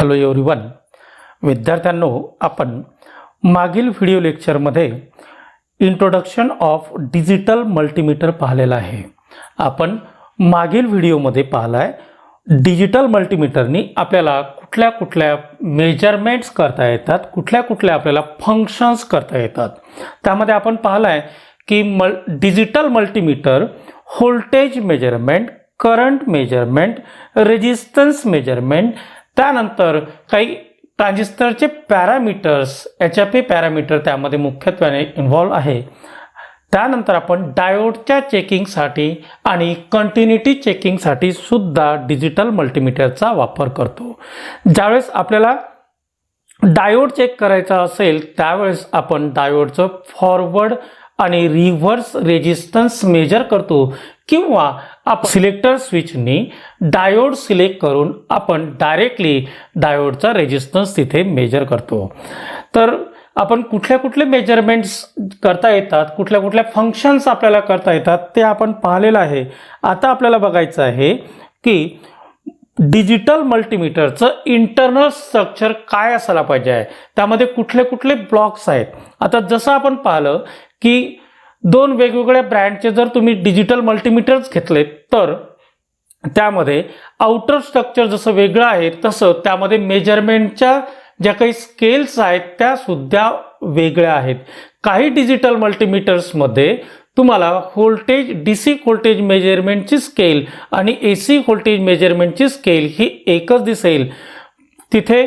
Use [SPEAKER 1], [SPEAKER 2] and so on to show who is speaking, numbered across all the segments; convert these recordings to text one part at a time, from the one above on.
[SPEAKER 1] Hello everyone. विद्यार्थ्यांनो, आपण मागील व्हिडिओ लेक्चरमध्ये इंट्रोडक्शन ऑफ डिजिटल मल्टीमीटर पाहिलेला आहे. आपण मागील व्हिडिओमध्ये पाहिला आहे डिजिटल मल्टीमीटरनी आपल्याला कुठल्या कुठल्या मेजरमेंट्स करता येतात, कुठल्या कुठल्या आपल्याला फंक्शन्स करता येतात. त्यामध्ये आपण पाहिलं आहे की digital multimeter voltage measurement, current measurement, resistance measurement, त्यानंतर काही ट्रान्झिस्टरचे पॅरामीटर्स, HFE पॅरामीटर त्यामध्ये मुख्यत्वे इन्व्हॉल्व आहे. त्यानंतर आपण डायोडच्या चेकिंगसाठी आणि कंटिन्युटी चेकिंगसाठी सुद्धा डिजिटल मल्टीमीटरचा वापर करतो. ज्यावेळेस आपल्याला डायोड चेक करायचा असेल त्यावेळेस आपण डायोडचं फॉरवर्ड आणि रिव्हर्स रेजिस्टन्स मेजर करतो, किंवा आपण सिलेक्टर स्विचनी डायोड सिलेक्ट करून आपण डायरेक्टली डायोडचा रेजिस्टन्स तिथे मेजर करतो. तर आपण कुठल्या कुठले मेजरमेंट्स करता येतात, कुठल्या कुठल्या फंक्शन्स आपल्याला करता येतात ते आपण पाहिलेलं आहे. आता आपल्याला बघायचं आहे की डिजिटल मल्टीमीटरचं इंटरनल स्ट्रक्चर काय असायला पाहिजे आहे, त्यामध्ये कुठले कुठले ब्लॉक्स आहेत. आता जसं आपण पाहिलं की दोन वेगवेगळ्या ब्रँडचे जर तुम्ही डिजिटल मल्टीमीटर्स घेतले तर त्यामध्ये आउटर स्ट्रक्चर जसं वेगळं आहे तसं त्यामध्ये मेजरमेंटच्या ज्या काही स्केल्स आहेत त्या सुद्धा वेगळ्या आहेत. काही डिजिटल मल्टीमीटर्समध्ये तुम्हाला व्होल्टेज DC व्होल्टेज मेजरमेंटची स्केल आणि AC व्होल्टेज मेजरमेंटची स्केल ही एकच दिसेल, तिथे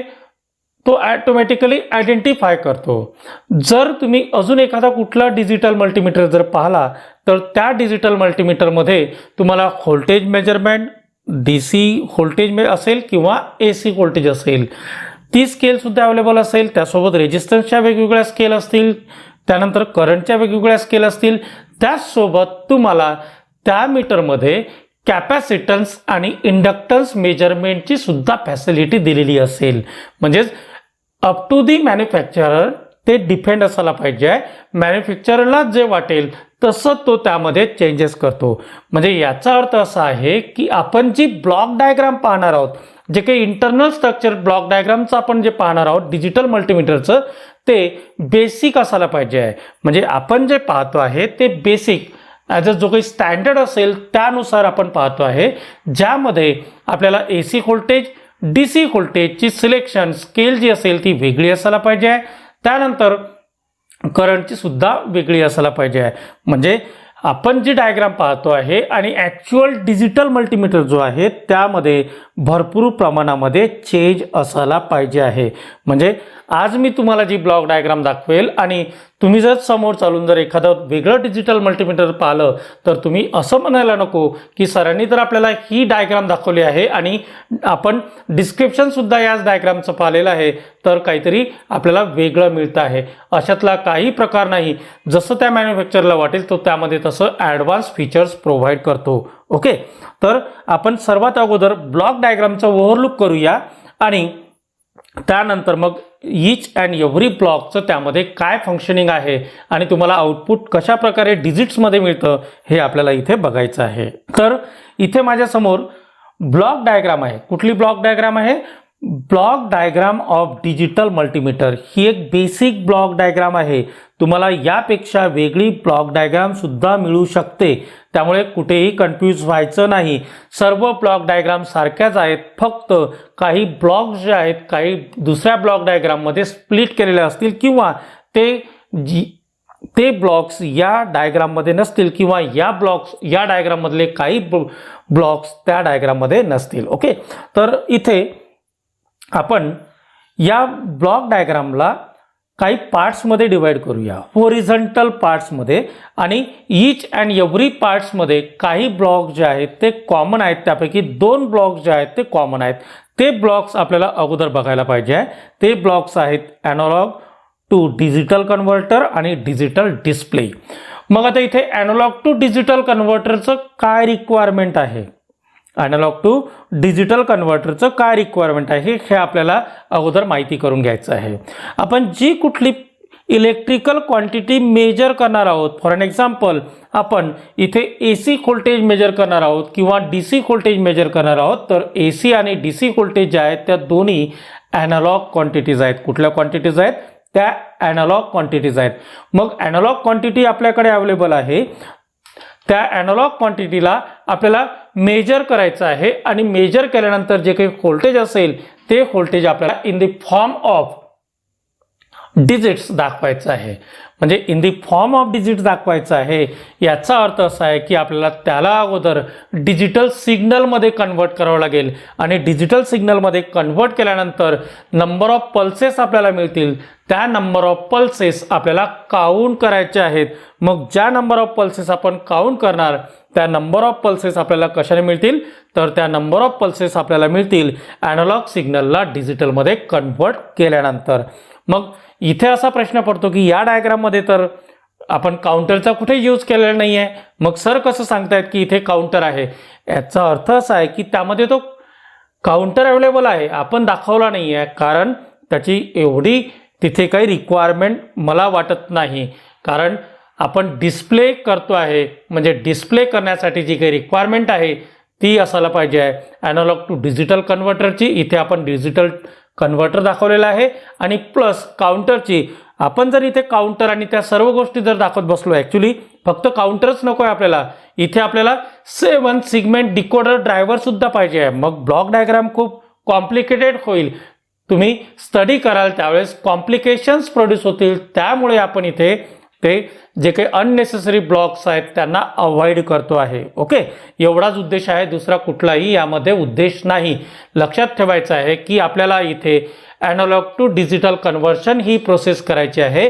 [SPEAKER 1] तो ऑटोमॅटिकली आयडेंटिफाय करतो. जर तुम्ही अजून एखादा कुठला डिजिटल मल्टीमीटर जर पाहिला तर त्या डिजिटल मल्टीमीटरमध्ये तुम्हाला व्होल्टेज मेजरमेंट DC व्होल्टेज असेल किंवा AC व्होल्टेज असेल, ती स्केलसुद्धा अवेलेबल असेल. त्यासोबत रेजिस्टन्सच्या वेगवेगळ्या स्केल असतील, त्यानंतर करंटच्या वेगवेगळ्या स्केल असतील. त्याचसोबत तुम्हाला त्या मीटरमध्ये कॅपॅसिटन्स आणि इंडक्टन्स मेजरमेंटची सुद्धा फॅसिलिटी दिलेली असेल. म्हणजेच अप टू दी मॅन्युफॅक्चरर ते डिपेंड असायला पाहिजे. मॅन्युफॅक्चररला जे वाटेल तसं तो त्यामध्ये चेंजेस करतो. म्हणजे याचा अर्थ असा आहे की आपण जी ब्लॉक डायग्राम पाहणार आहोत, जे काही इंटरनल स्ट्रक्चर ब्लॉक डायग्रामचं आपण जे पाहणार आहोत डिजिटल मल्टीमीटरचं, ते बेसिक असायला पाहिजे आहे. म्हणजे आपण जे पाहतो आहे ते बेसिक ॲज अ जो काही स्टँडर्ड असेल त्यानुसार आपण पाहतो आहे, ज्यामध्ये आपल्याला AC व्होल्टेज DC व्होल्टेजची सिलेक्शन स्केल जी असेल ती वेगळी असायला पाहिजे आहे. त्यानंतर करंटची सुद्धा वेगळी असायला पाहिजे आहे. म्हणजे आपण जी डायग्राम पाहतो आहे आणि ॲक्च्युअल डिजिटल मल्टीमीटर जो आहे त्यामध्ये भरपूर प्रमाणामध्ये चेंज असायला पाहिजे आहे. म्हणजे आज मी तुम्हाला जी ब्लॉक डायग्राम दाखवेल आणि तुम्ही जर समोर चालून जर एखादं वेगळं डिजिटल मल्टीमीटर पाहिलं तर तुम्ही असं म्हणायला नको की सरांनी तर आपल्याला ही डायग्राम दाखवली आहे आणि आपण डिस्क्रिप्शनसुद्धा याच डायग्रामचं पाहिलेलं आहे, तर काहीतरी आपल्याला वेगळं मिळतं आहे. अशातला काही प्रकार नाही. जसं त्या मॅन्युफॅक्चरला वाटेल तो त्यामध्ये तसं ॲडव्हान्स फीचर्स प्रोव्हाइड करतो. ओके, तर आपण सर्वात अगोदर ब्लॉक डायग्रामचं ओव्हरलुक करूया आणि त्यानंतर मग ईच अँड एव्हरी ब्लॉकचं त्यामध्ये काय फंक्शनिंग आहे आणि तुम्हाला आउटपुट कशा प्रकारे डिजिट्समध्ये मिळतं हे आपल्याला इथे बघायचं आहे. तर इथे माझ्यासमोर ब्लॉक डायग्राम आहे. कुठली ब्लॉक डायग्राम आहे? Block diagram of digital multimeter. ही एक बेसिक ब्लॉक डायग्राम आहे. तुम्हाला यापेक्षा वेगळी ब्लॉक डायग्राम सुद्धा मिळू शकते, त्यामुळे कुठेही कन्फ्यूज व्हायचं नाही. सर्व ब्लॉक डायग्राम सारख्याच आहेत, फक्त काही ब्लॉक्स जे आहेत काही दुसऱ्या ब्लॉक डायग्राममध्ये स्प्लिट केलेले असतील किंवा ते ब्लॉक्स या डायग्राममध्ये नसतील किंवा या डायग्राममधले काही ब्लॉक्स त्या डायग्राममध्ये नसतील. ओके, तर इथे आपण या ब्लॉक डायग्रामला काही पार्ट्समध्ये डिवाइड करूया, होरिझॉन्टल पार्ट्समध्ये, आणि ईच अँड एव्हरी पार्ट्समध्ये काही ब्लॉक जे आहेत ते कॉमन आहेत. त्यापैकी 2 ब्लॉक्स जे आहेत ते कॉमन आहेत. ते ब्लॉक्स आपल्याला अगोदर बघायला पाहिजे आहे. ते ब्लॉक्स आहेत ॲनालॉग टू डिजिटल कन्व्हर्टर आणि डिजिटल डिस्प्ले. मग आता इथे ॲनालॉग टू डिजिटल कन्व्हर्टरचं काय रिक्वायरमेंट आहे, ॲनालॉग टू डिजिटल कन्व्हर्टरचं काय रिक्वायरमेंट आहे हे आपल्याला अगोदर माहिती करून घ्यायचं आहे. आपण जी कुठली इलेक्ट्रिकल क्वांटिटी मेजर करणार आहोत, फॉर एन एक्झाम्पल आपण इथे AC व्होल्टेज मेजर करणार आहोत किंवा DC व्होल्टेज मेजर करणार आहोत, तर AC आणि DC व्होल्टेज जे आहेत त्या दोन्ही ॲनालॉग क्वांटिटीज आहेत. कुठल्या क्वांटिटीज आहेत? त्या ॲनालॉग क्वांटिटीज आहेत. मग ॲनालॉग क्वांटिटी आपल्याकडे अवेलेबल आहे. त्या ॲनालॉग क्वांटिटीला आपल्याला मेजर करायचं आहे आणि मेजर केल्यानंतर जे काही व्होल्टेज असेल ते व्होल्टेज आपल्याला in the form of digits दाखवायचं आहे. म्हणजे in the form of digits दाखवायचं आहे. याचा अर्थ असा आहे की आपल्याला त्याला अगोदर डिजिटल सिग्नलमध्ये कन्वर्ट करावं लागेल आणि डिजिटल सिग्नलमध्ये कन्वर्ट केल्यानंतर नंबर ऑफ पल्सेस आपल्याला मिळतील. त्या नंबर ऑफ पल्सेस आपल्याला काउंट करायचे आहेत. मग ज्या नंबर ऑफ पल्सेस आपण काउंट करणार त्या नंबर ऑफ पल्सेस आपल्याला कशाने मिळतील? तर त्या नंबर ऑफ पल्सेस आपल्याला मिळतील ॲनालॉग सिग्नलला डिजिटलमध्ये कन्वर्ट केल्यानंतर. मग इथे असा प्रश्न पडतो की या डायग्राममध्ये तर आपण काउंटरचा कुठे यूज केलेला नाही आहे. मग सर कसं सांगतायत की इथे काउंटर आहे? याचा अर्थ असा आहे की त्यामध्ये तो काउंटर अवेलेबल आहे, आपण दाखवला नाही आहे, कारण त्याची एवढी तिथे काही रिक्वायरमेंट मला वाटत नाही. कारण आपण डिस्प्ले करतो आहे, म्हणजे डिस्प्ले करण्यासाठी जी काही रिक्वायरमेंट आहे ती असायला पाहिजे आहे ॲनालॉग टू डिजिटल कन्व्हर्टरची. इथे आपण डिजिटल कन्व्हर्टर दाखवलेला आहे आणि प्लस काउंटरची. आपण जर इथे काउंटर आणि त्या सर्व गोष्टी जर दाखवत बसलो, ॲक्च्युली फक्त काउंटरच नको आहे आपल्याला, इथे आपल्याला 7 सिगमेंट डिकोडर ड्रायव्हर सुद्धा पाहिजे आहे. मग ब्लॉक डायग्राम खूप कॉम्प्लिकेटेड होईल. तुम्ही स्टडी कराल त्यावेळेस कॉम्प्लिकेशन्स प्रोड्यूस होतील. त्यामुळे आपण इथे ते जे काही अननेसेसरी ब्लॉक्स आहेत त्यांना अवॉइड करतो आहे. ओके, एवढाच उद्देश आहे, दुसरा कुठलाही यामध्ये उद्देश नाही. लक्षात ठेवायचं आहे की आपल्याला इथे ॲनालॉग टू डिजिटल कन्व्हर्शन ही प्रोसेस करायची आहे.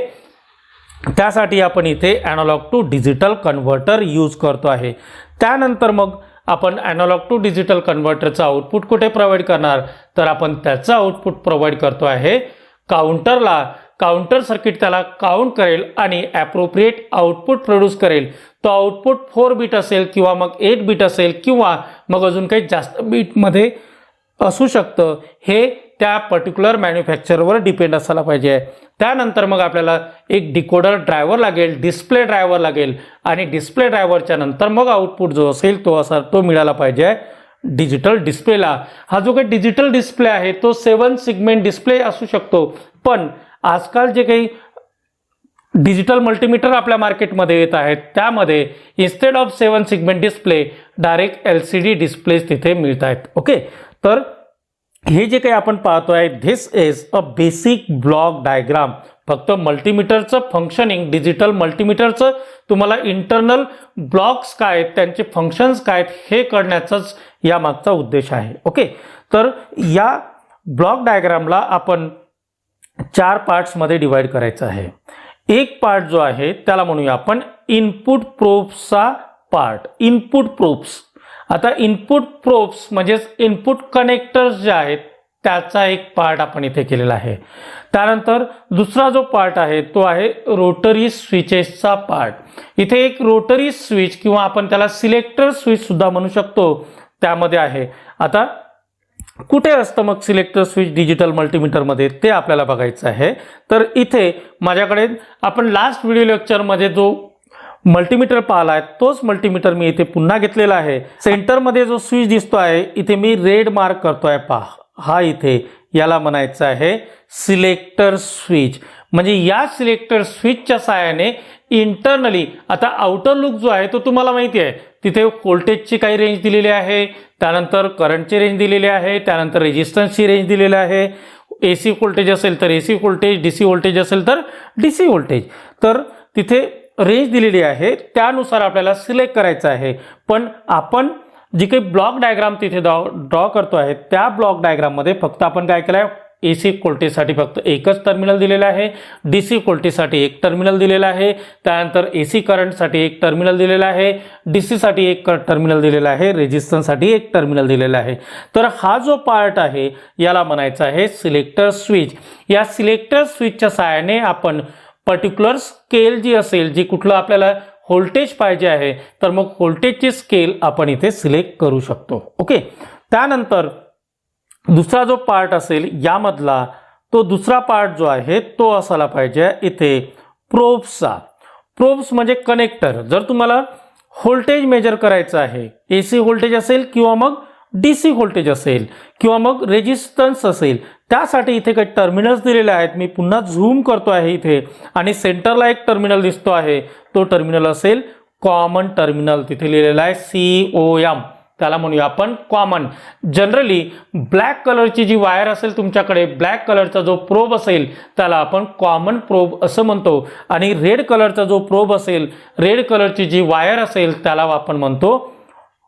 [SPEAKER 1] त्यासाठी आपण इथे analog to digital converter use करतो आहे. त्यानंतर मग आपण ॲनालॉग टू डिजिटल कन्व्हर्टरचं आउटपुट कुठे प्रोव्हाइड करणार? तर आपण त्याचं आउटपुट प्रोव्हाइड करतो आहे काउंटरला. काउंटर सर्किट त्याला काउंट करेल आणि ॲप्रोप्रिएट आउटपुट प्रोड्यूस करेल. तो आउटपुट 4 बिट असेल किंवा मग 8 बिट असेल किंवा मग अजून काही जास्त बीटमध्ये असू शकतं. हे त्या पर्टिक्युलर मॅन्युफॅक्चरवर डिपेंड असायला पाहिजे. त्यानंतर मग आपल्याला एक डिकोडर ड्रायव्हर लागेल, डिस्प्ले ड्रायव्हर लागेल आणि डिस्प्ले ड्रायव्हरच्या नंतर मग आउटपुट जो असेल तो मिळाला पाहिजे डिजिटल डिस्प्लेला. हा जो काही डिजिटल डिस्प्ले आहे तो 7 सिगमेंट डिस्प्ले असू शकतो. पण आजकाल जे काही डिजिटल मल्टीमीटर आपल्या मार्केटमध्ये येत आहेत त्यामध्ये instead of 7 segment display direct LCD displays तिथे मिळत आहेत. ओके, तर हे जे काही आपण पाहतो आहे this is a basic block diagram. फक्त मल्टीमीटरचं फंक्शनिंग, डिजिटल मल्टीमीटरचं तुम्हाला इंटरनल ब्लॉक्स काय आहेत, त्यांचे फंक्शन्स काय आहेत हे कळण्याचाच यामागचा उद्देश आहे. ओके, तर या ब्लॉक डायग्रामला आपण 4 पार्ट्समध्ये डिवाइड करायचं आहे. एक पार्ट जो आहे त्याला म्हणूया आपण इनपुट प्रोब्सचा पार्ट. इनपुट प्रोब्स, आता इनपुट प्रोब्स म्हणजेच इनपुट कनेक्टर्स जे आहेत त्याचा एक पार्ट आपण इथे केलेला आहे. त्यानंतर दुसरा जो पार्ट आहे तो आहे रोटरी स्विचेसचा पार्ट. इथे एक रोटरी स्विच किंवा आपण त्याला सिलेक्टर स्विच सुद्धा म्हणू शकतो त्यामध्ये आहे. आता कुठे असतं मग सिलेक्टर स्विच डिजिटल मल्टीमीटरमध्ये ते आपल्याला बघायचं आहे. तर इथे माझ्याकडे आपण लास्ट व्हिडिओ लेक्चरमध्ये जो मल्टीमीटर पाहिला आहे तोच मल्टीमीटर मी इथे पुन्हा घेतलेला आहे. सेंटरमध्ये जो स्विच दिसतो आहे इथे मी रेड मार्क करतोय, पहा हा इथे याला म्हणायचं आहे सिलेक्टर स्विच. म्हणजे या सिलेक्टर स्विचच्या सहाय्याने इंटरनली, आता आउटर लूक जो आहे तो तुम्हाला माहिती आहे तिथे व्होल्टेजची काही रेंज दिलेली आहे, त्यानंतर करंटची रेंज दिलेली आहे, त्यानंतर रेजिस्टन्सची रेंज दिलेली आहे. AC व्होल्टेज असेल तर AC व्होल्टेज, DC व्होल्टेज असेल तर DC व्होल्टेज. तर तिथे रेंज दिलेली आहे, त्यानुसार आपल्याला सिलेक्ट करायचं आहे. पण आपण जी काही ब्लॉक डायग्राम तिथे ड्रॉ करतो आहे त्या ब्लॉक डायग्राममध्ये फक्त आपण काय केलं आहे, AC व्होल्टेजसाठी फक्त एकच टर्मिनल दिलेलं आहे, DC व्होल्टेजसाठी एक टर्मिनल दिलेला आहे, त्यानंतर AC करंटसाठी एक टर्मिनल दिलेला आहे, DC साठी एक टर्मिनल दिलेला आहे, रेजिस्टन्ससाठी एक टर्मिनल दिलेला आहे. तर हा जो पार्ट आहे याला म्हणायचा आहे सिलेक्टर स्विच. या सिलेक्टर स्विचच्या सहाय्याने आपण पर्टिक्युलर स्केल जी असेल, जी कुठलं आपल्याला व्होल्टेज पाहिजे आहे तर मग व्होल्टेजची स्केल आपण इथे सिलेक्ट करू शकतो. ओके, त्यानंतर दुसरा जो पार्ट असेल यामधला तो दुसरा पार्ट जो आहे तो असायला पाहिजे इथे प्रोब्सचा. प्रोब्स म्हणजे कनेक्टर. जर तुम्हाला व्होल्टेज मेजर करायचं आहे, AC व्होल्टेज असेल किंवा मग DC व्होल्टेज असेल किंवा मग रेजिस्टन्स असेल, त्यासाठी इथे काही टर्मिनल्स दिलेले आहेत. मी पुन्हा झूम करतो आहे इथे आणि सेंटरला एक टर्मिनल दिसतो आहे, तो टर्मिनल असेल कॉमन टर्मिनल. तिथे लिहिलेला आहे COM, त्याला म्हणूया आपण कॉमन. जनरली ब्लॅक कलरची जी वायर असेल तुमच्याकडे, ब्लॅक कलरचा जो प्रोब असेल त्याला आपण कॉमन प्रोब असं म्हणतो, आणि रेड कलरचा जो प्रोब असेल, रेड कलरची जी वायर असेल त्याला आपण म्हणतो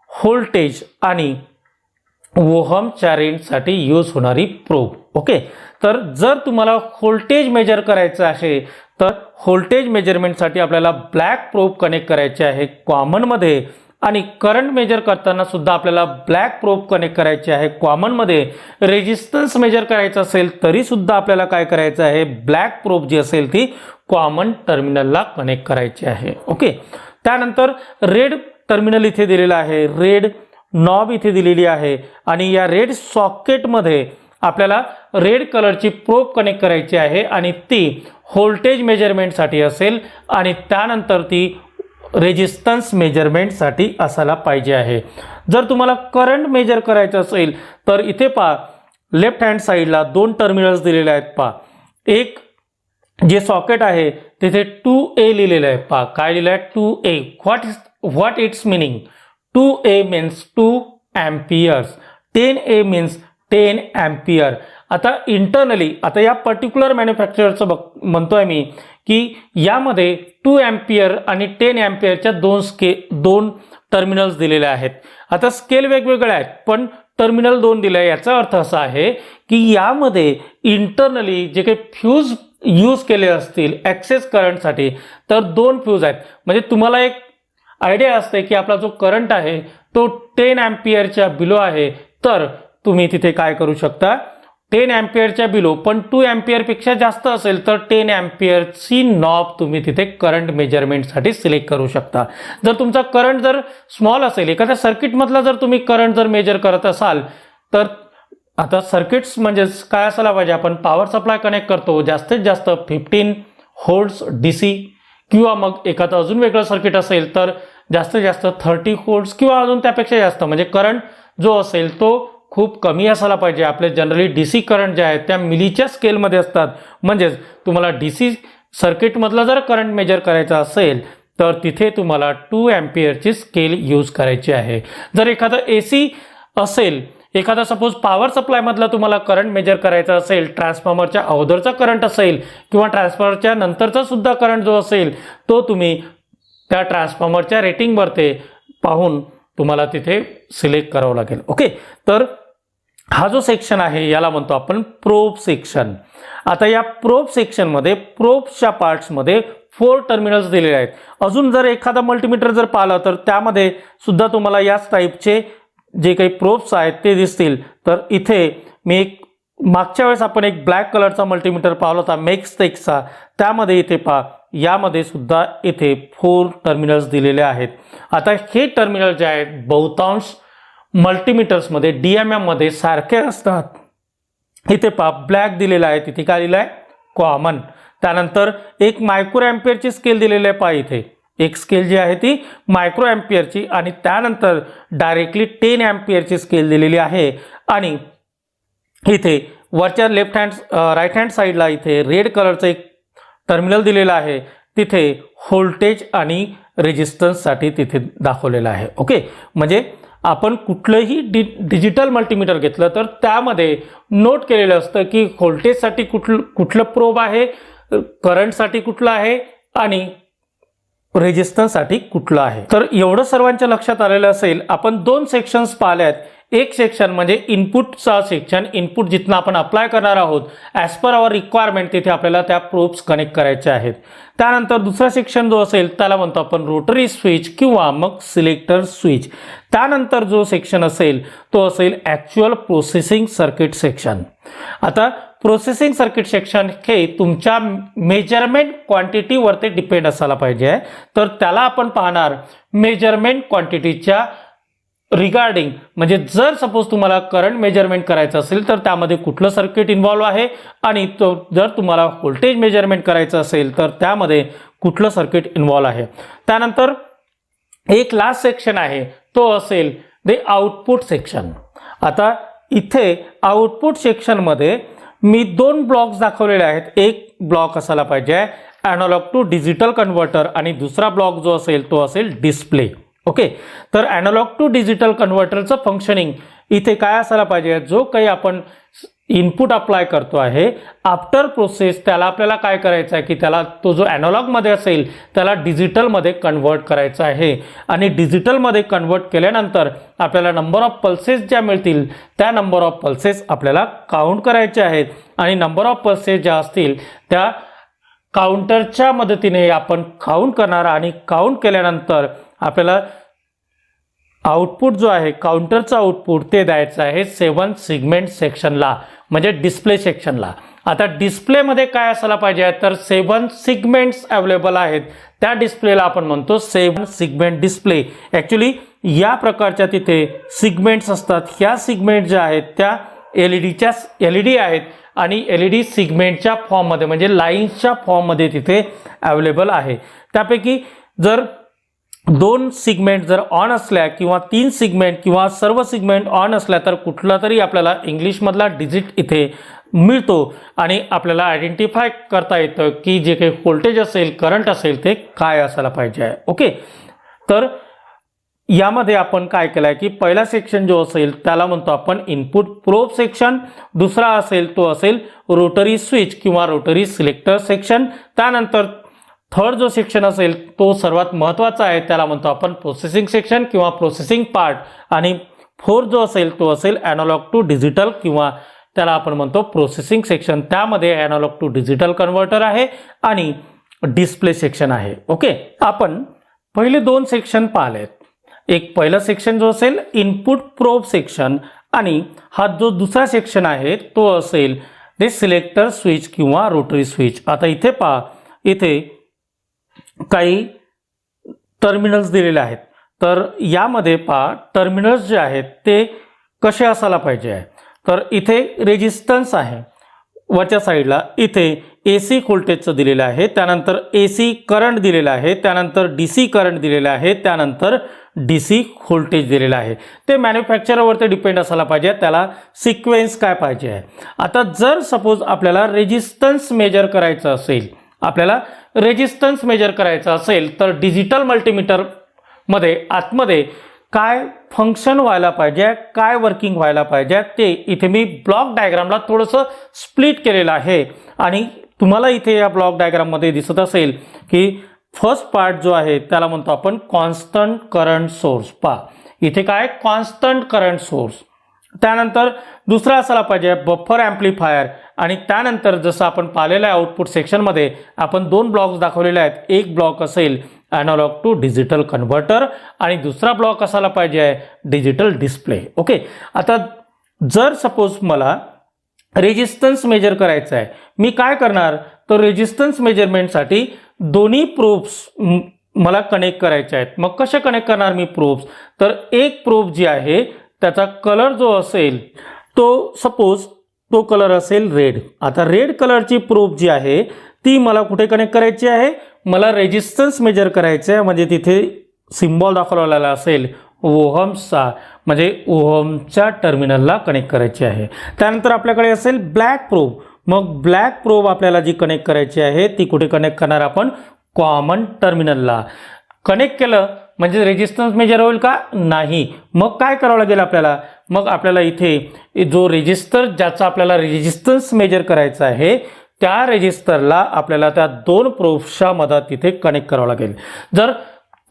[SPEAKER 1] व्होल्टेज आणि ओहमच्या रेंजसाठी यूज होणारी प्रोब. ओके, तर जर तुम्हाला व्होल्टेज मेजर करायचं आहे तर व्होल्टेज मेजरमेंटसाठी आपल्याला ब्लॅक प्रोब कनेक्ट करायचे आहे कॉमनमध्ये, आणि करंट मेजर करताना सुद्धा आपल्याला ब्लॅक प्रोब कनेक्ट करायचे आहे कॉमनमध्ये. रेजिस्टन्स मेजर करायचं असेल तरी सुद्धा आपल्याला काय करायचं आहे, ब्लॅक प्रोब जी असेल ती कॉमन टर्मिनलला कनेक्ट करायची आहे. ओके, त्यानंतर रेड टर्मिनल इथे दिलेला आहे, रेड नॉब इथे दिलेली आहे, आणि या रेड सॉकेटमध्ये आपल्याला रेड कलरची प्रोब कनेक्ट करायची आहे आणि ती व्होल्टेज मेजरमेंटसाठी असेल, आणि त्यानंतर ती रेजिस्टन्स मेजरमेंटसाठी असायला पाहिजे आहे. जर तुम्हाला करंट मेजर करायचं असेल तर इथे पहा, लेफ्ट हँड साईडला दोन टर्मिनल्स दिलेले आहेत. पहा, एक जे सॉकेट आहे तिथे 2A लिहिलेलं आहे. पहा काय लिहिलं आहे, 2A. What its meaning? 2A means 2 amperes, 10A means 10 ampere. आता इंटरनली, आता या पर्टिक्युलर मॅन्युफॅक्चररचं म्हणतोय मी की यामध्ये 2 एम्पियर आणि 10 एम्पियरच्या दोन टर्मिनल्स दिलेले आहेत. आता स्केल वेगवेगळे आहेत पण टर्मिनल 2 दिले आहे. याचा अर्थ असा आहे की यामध्ये इंटरनली जे काही फ्यूज यूज केले असतील ॲक्सेस करंटसाठी तर 2 फ्यूज आहेत. म्हणजे तुम्हाला एक आयडिया असते की आपला जो करंट आहे तो 10 एम्पियरच्या बिलो आहे, तर तुम्ही तिथे काय करू शकता, 10 एम्पियरच्या बिलो पण 2 एम्पियरपेक्षा जास्त असेल तर 10 एम्पियरची नॉब तुम्ही तिथे करंट मेजरमेंटसाठी सिलेक्ट करू शकता. जर तुमचा करंट जर स्मॉल असेल, एखाद्या सर्किटमधला जर तुम्ही करंट जर मेजर करत असाल तर आता सर्किट्स म्हणजे काय असायला पाहिजे, आपण पॉवर सप्लाय कनेक्ट करतो, जास्तीत जास्त 15 व्होल्ट्स DC, किंवा मग एखादं अजून वेगळं सर्किट असेल तर जास्तीत जास्त 30 व्होल्ट्स किंवा अजून त्यापेक्षा जास्त. म्हणजे करंट जो असेल तो खूप कमी असायला पाहिजे. आपले जनरली DC करंट जे आहेत त्या मिलीच्या स्केलमध्ये असतात. म्हणजेच तुम्हाला DC सर्किटमधला जर करंट मेजर करायचा असेल तर तिथे तुम्हाला 2 एम्पियरची स्केल यूज करायची आहे. जर एखादं AC असेल, एखादा सपोज पॉवर सप्लायमधला तुम्हाला करंट मेजर करायचा असेल, ट्रान्सफॉर्मरच्या अगोदरचा करंट असेल किंवा ट्रान्सफॉर्मरच्या नंतरचा सुद्धा करंट जो असेल तो तुम्ही त्या ट्रान्सफॉर्मरच्या रेटिंगवरती पाहून तुम्हाला तिथे सिलेक्ट करावं लागेल. ओके, तर हा जो सेक्शन आहे याला म्हणतो आपण प्रोब सेक्शन. आता या प्रोब सेक्शनमध्ये प्रोबच्या पार्ट्समध्ये 4 टर्मिनल्स दिलेले आहेत. अजून जर एखादा मल्टीमीटर जर पाहिलं तर त्यामध्ये सुद्धा तुम्हाला याच टाईपचे जे काही प्रोब्स आहेत ते दिसतील. तर इथे मी एक मागच्या वेळेस आपण एक ब्लॅक कलरचा मल्टीमीटर पाहिला होता मेक्सटेकचा, त्यामध्ये इथे पहा यामध्ये सुद्धा इथे 4 टर्मिनल्स दिलेले आहेत. आता हे टर्मिनल जे आहेत बहुतांश मल्टीमीटर्समध्ये DMM मध्ये सारखे असतात. इथे पहा ब्लॅक दिलेला आहे, तिथे काय दिलं आहे, कॉमन. त्यानंतर एक मायक्रो एम्पियरची स्केल दिलेली आहे. पहा इथे एक स्केल जी आहे ती मायक्रो एम्पियरची, आणि त्यानंतर डायरेक्टली 10 एम्पियरची स्केल दिलेली आहे. आणि इथे वरच्या राईट हँड साईडला इथे रेड कलरचं एक टर्मिनल दिलेलं आहे, तिथे व्होल्टेज आणि रेजिस्टन्ससाठी तिथे दाखवलेलं आहे. ओके, म्हणजे आपण कुठलंही डिजिटल मल्टीमीटर घेतलं तर त्यामध्ये नोट केलेलं असतं की व्होल्टेजसाठी कुठलं प्रोब आहे, करंटसाठी कुठलं आहे आणि रेजिस्टन्ससाठी कुठलं आहे. तर एवढं सर्वांच्या लक्षात आलेलं असेल. आपण 2 सेक्शन्स पाहिले आहेत. एक सेक्शन म्हणजे इनपुटचा सेक्शन, इनपुट जिथनं आपण अप्लाय करणार आहोत ॲज पर आवर रिक्वायरमेंट, तिथे आपल्याला त्या प्रोब्स कनेक्ट करायचे आहेत. त्यानंतर दुसरा सेक्शन जो असेल त्याला म्हणतो आपण रोटरी स्विच किंवा मग सिलेक्टर स्विच. त्यानंतर जो सेक्शन असेल तो असेल ॲक्च्युअल प्रोसेसिंग सर्किट सेक्शन. आता प्रोसेसिंग सर्किट सेक्शन हे तुमच्या मेजरमेंट क्वांटिटीवरती डिपेंड असायला पाहिजे. तर त्याला आपण पाहणार मेजरमेंट क्वांटिटीच्या रिगार्डिंग, म्हणजे जर सपोज तुम्हाला करंट मेजरमेंट करायचं असेल तर त्यामध्ये कुठलं सर्किट इन्व्हॉल्व आहे, आणि तो जर तुम्हाला व्होल्टेज मेजरमेंट करायचं असेल तर त्यामध्ये कुठलं सर्किट इन्व्हॉल्व आहे. त्यानंतर एक लास्ट सेक्शन आहे तो असेल द आउटपुट सेक्शन. आता इथे आउटपुट सेक्शनमध्ये मी दोन ब्लॉक्स दाखवलेले आहेत. एक ब्लॉक असायला पाहिजे ॲनालॉग टू डिजिटल कन्व्हर्टर आणि दुसरा ब्लॉक जो असेल तो असेल डिस्प्ले. ओके, तर ॲनालॉग टू डिजिटल कन्व्हर्टरचं फंक्शनिंग इथे काय असायला पाहिजे, जो काही आपण इनपुट अप्लाय करतो आहे आफ्टर प्रोसेस त्याला आपल्याला काय करायचं आहे की त्याला तो जो ॲनालॉगमध्ये असेल त्याला डिजिटलमध्ये कन्वर्ट करायचा आहे. आणि डिजिटलमध्ये कन्वर्ट केल्यानंतर आपल्याला नंबर ऑफ पल्सेस ज्या मिळतील त्या नंबर ऑफ पल्सेस आपल्याला काउंट करायचे आहेत. आणि नंबर ऑफ पल्सेस ज्या असतील त्या काउंटरच्या मदतीने आपण काउंट करणार आणि काउंट केल्यानंतर आपल्याला आउटपुट जो आहे काउंटरचा आउटपुट ते द्यायचं आहे 7 सिगमेंट सेक्शनला, म्हणजे डिस्प्ले सेक्शनला. आता डिस्प्लेमध्ये काय असायला पाहिजे, तर 7 सिगमेंट्स अवेलेबल आहेत. त्या डिस्प्लेला आपण म्हणतो 7 सिगमेंट डिस्प्ले. ॲक्च्युली या प्रकारच्या तिथे सिगमेंट्स असतात. ह्या सिगमेंट ज्या आहेत त्या LED आहेत आणि LED सिगमेंटच्या फॉर्ममध्ये म्हणजे लाईन्सच्या फॉर्ममध्ये तिथे अवेलेबल आहे. त्यापैकी जर 2 सिगमेंट जर ऑन असल्या किंवा 3 सिगमेंट किंवा सर्व सिगमेंट ऑन असल्या तर कुठला तरी आपल्याला इंग्लिशमधला डिजिट इथे मिळतो आणि आपल्याला आयडेंटिफाय करता येतं की जे काही व्होल्टेज असेल करंट असेल ते काय असायला पाहिजे आहे. ओके, तर यामध्ये आपण काय केलं आहे की पहिला सेक्शन जो असेल त्याला म्हणतो आपण इनपुट प्रोब सेक्शन, दुसरा असेल तो असेल रोटरी स्विच किंवा रोटरी सिलेक्टर सेक्शन. त्यानंतर थर्ड जो सेक्शन असेल तो सर्वात महत्त्वाचा आहे त्याला म्हणतो आपण प्रोसेसिंग सेक्शन किंवा प्रोसेसिंग पार्ट. आणि फोर्थ जो असेल तो असेल ॲनालॉग टू डिजिटल किंवा त्याला आपण म्हणतो प्रोसेसिंग सेक्शन. त्यामध्ये ॲनालॉग टू डिजिटल कन्व्हर्टर आहे आणि डिस्प्ले सेक्शन आहे. ओके, आपण पहिले 2 सेक्शन पाहिलेत. एक पहिलं सेक्शन जो असेल इनपुट प्रोब सेक्शन आणि हा जो दुसरा सेक्शन आहे तो असेल ते सिलेक्टर स्विच किंवा रोटरी स्विच. आता इथे पहा, इथे काही टर्मिनल्स दिलेले आहेत. तर यामध्ये पहा टर्मिनल्स जे आहेत ते कसे असायला पाहिजे आहे, तर इथे रेजिस्टन्स आहे वरच्या साईडला, इथे AC व्होल्टेजचं दिलेलं आहे, त्यानंतर AC करंट दिलेला आहे, त्यानंतर DC करंट दिलेला आहे, त्यानंतर DC व्होल्टेज दिलेला आहे. ते मॅन्युफॅक्चररवरती डिपेंड असायला पाहिजे, त्याला सिक्वेन्स काय पाहिजे आहे. आता जर सपोज आपल्याला रेजिस्टन्स मेजर करायचं असेल तर डिजिटल मल्टीमीटरमध्ये आतमध्ये काय फंक्शन व्हायला पाहिजे, काय वर्किंग व्हायला पाहिजे ते इथे मी ब्लॉक डायग्रामला थोडंसं स्प्लिट केलेलं आहे. आणि तुम्हाला इथे या ब्लॉक डायग्राममध्ये दिसत असेल की फर्स्ट पार्ट जो आहे त्याला म्हणतो आपण कॉन्स्टंट करंट सोर्स. पहा इथे काय कॉन्स्टंट करंट सोर्स. त्यानंतर दुसरा असायला पाहिजे बफर ॲम्प्लिफायर. आणि त्यानंतर जसं आपण पाहिलेलं आहे आउटपुट सेक्शनमध्ये आपण 2 ब्लॉक्स दाखवलेले आहेत. एक ब्लॉक असेल ॲनालॉग टू डिजिटल कन्व्हर्टर आणि दुसरा ब्लॉक असायला पाहिजे आहे डिजिटल डिस्प्ले. ओके, आता जर सपोज मला रेजिस्टन्स मेजर करायचं आहे, मी काय करणार, तर रेजिस्टन्स मेजरमेंटसाठी दोन्ही प्रोब्स मला कनेक्ट करायचे आहेत. मग कसे कनेक्ट करणार मी प्रोब्स, तर एक प्रोब जी आहे त्याचा कलर जो असेल तो सपोज तो कलर असेल रेड. आता रेड कलरची प्रोब जी आहे ती मला कुठे कनेक्ट करायची आहे, मला रेजिस्टन्स मेजर करायचं आहे, म्हणजे तिथे सिम्बॉल दाखवलेला असेल ओहम्सचा, म्हणजे ओहमच्या टर्मिनलला कनेक्ट करायची आहे. त्यानंतर आपल्याकडे असेल ब्लॅक प्रोब. मग ब्लॅक प्रोब आपल्याला जी कनेक्ट करायची आहे ती कुठे कनेक्ट करणार आपण, कॉमन टर्मिनलला. कनेक्ट केलं म्हणजे रेजिस्टन्स मेजर होईल का, नाही. मग काय करावं लागेल आपल्याला, मग आपल्याला इथे जो रेजिस्टर ज्याचा आपल्याला रेजिस्टन्स मेजर करायचा आहे त्या रेजिस्टरला आपल्याला त्या 2 प्रोब्सच्या मदत तिथे कनेक्ट करावं लागेल. जर